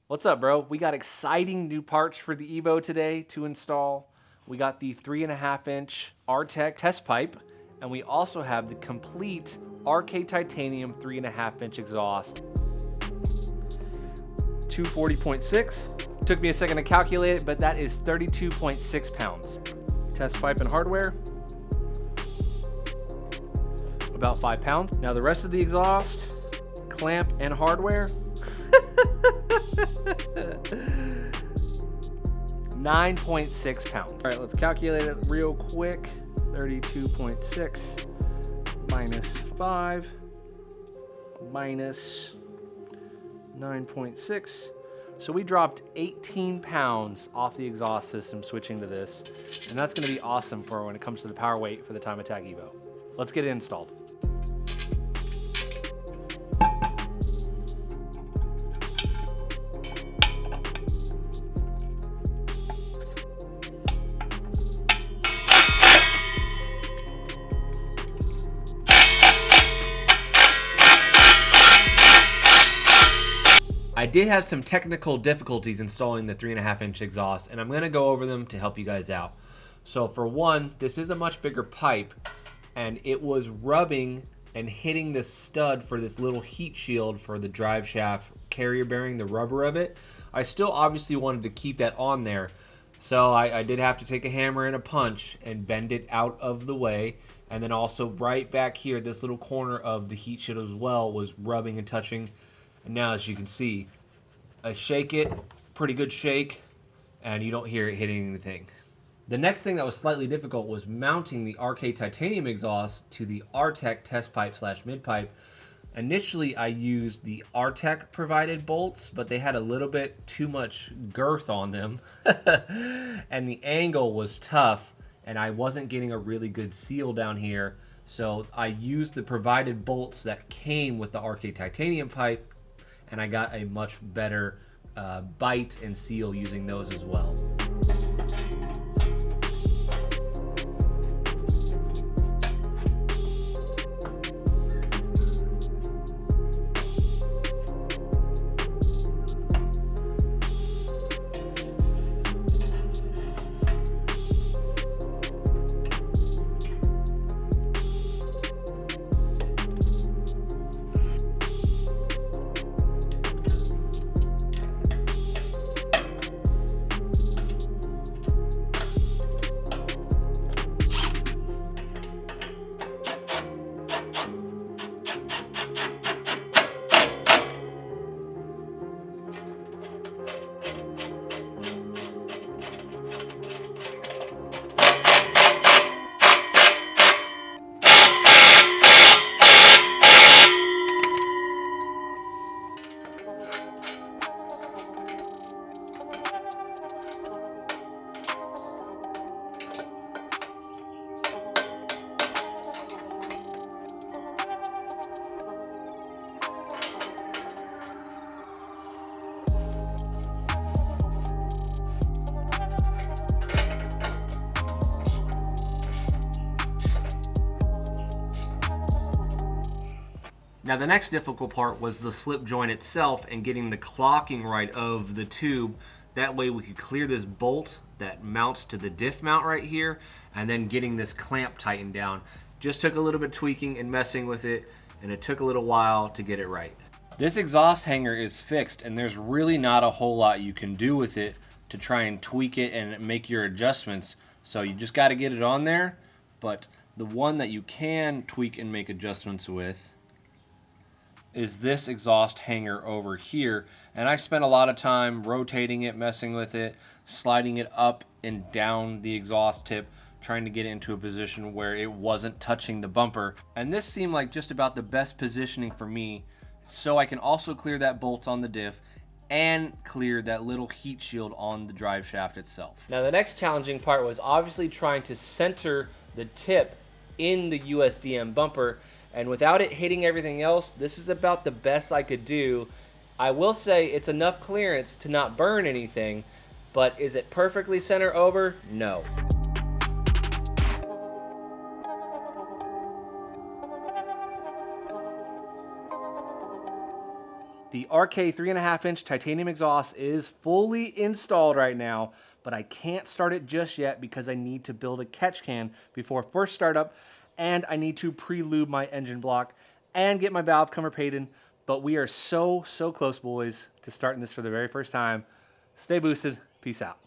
What's up, bro? We got exciting new parts for the Evo today to install. We got the 3.5-inch Aretc test pipe, and we also have the complete Aretc titanium 3.5-inch exhaust. 240.6. Took me a second to calculate it, but that is 32.6 pounds. Test pipe and hardware, about 5 pounds. Now the rest of the exhaust, clamp and hardware, 9.6 pounds. All right, let's calculate it real quick. 32.6 minus 5 minus 9.6. So we dropped 18 pounds off the exhaust system switching to this, and that's gonna be awesome for when it comes to the power weight for the Time Attack Evo. Let's get it installed. I did have some technical difficulties installing the 3.5-inch exhaust, and I'm going to go over them to help you guys out. So for one, this is a much bigger pipe, and it was rubbing and hitting the stud for this little heat shield for the drive shaft carrier bearing, the rubber of it. I still obviously wanted to keep that on there, so I did have to take a hammer and a punch and bend it out of the way. And then also right back here, this little corner of the heat shield as well was rubbing and touching. And now, as you can see, I shake it, pretty good shake, and you don't hear it hitting anything. The next thing that was slightly difficult was mounting the Aretc titanium exhaust to the Aretc test pipe / mid pipe. Initially, I used the Aretc provided bolts, but they had a little bit too much girth on them, and the angle was tough, and I wasn't getting a really good seal down here. So I used the provided bolts that came with the Aretc titanium pipe, and I got a much better bite and seal using those as well. Now the next difficult part was the slip joint itself and getting the clocking right of the tube. That way we could clear this bolt that mounts to the diff mount right here, and then getting this clamp tightened down. Just took a little bit of tweaking and messing with it, and it took a little while to get it right. This exhaust hanger is fixed, and there's really not a whole lot you can do with it to try and tweak it and make your adjustments. So you just got to get it on there. But the one that you can tweak and make adjustments with is this exhaust hanger over here, and I spent a lot of time rotating it, messing with it, sliding it up and down the exhaust tip, trying to get it into a position where it wasn't touching the bumper. And this seemed like just about the best positioning for me, so I can also clear that bolt on the diff and clear that little heat shield on the drive shaft itself. Now the next challenging part was obviously trying to center the tip in the USDM bumper, and without it hitting everything else, this is about the best I could do. I will say it's enough clearance to not burn anything, but is it perfectly center over? No. The RK 3.5-inch titanium exhaust is fully installed right now, but I can't start it just yet because I need to build a catch can before first startup, and I need to pre-lube my engine block and get my valve cover painted. But we are so close, boys, to starting this for the very first time. Stay boosted. Peace out.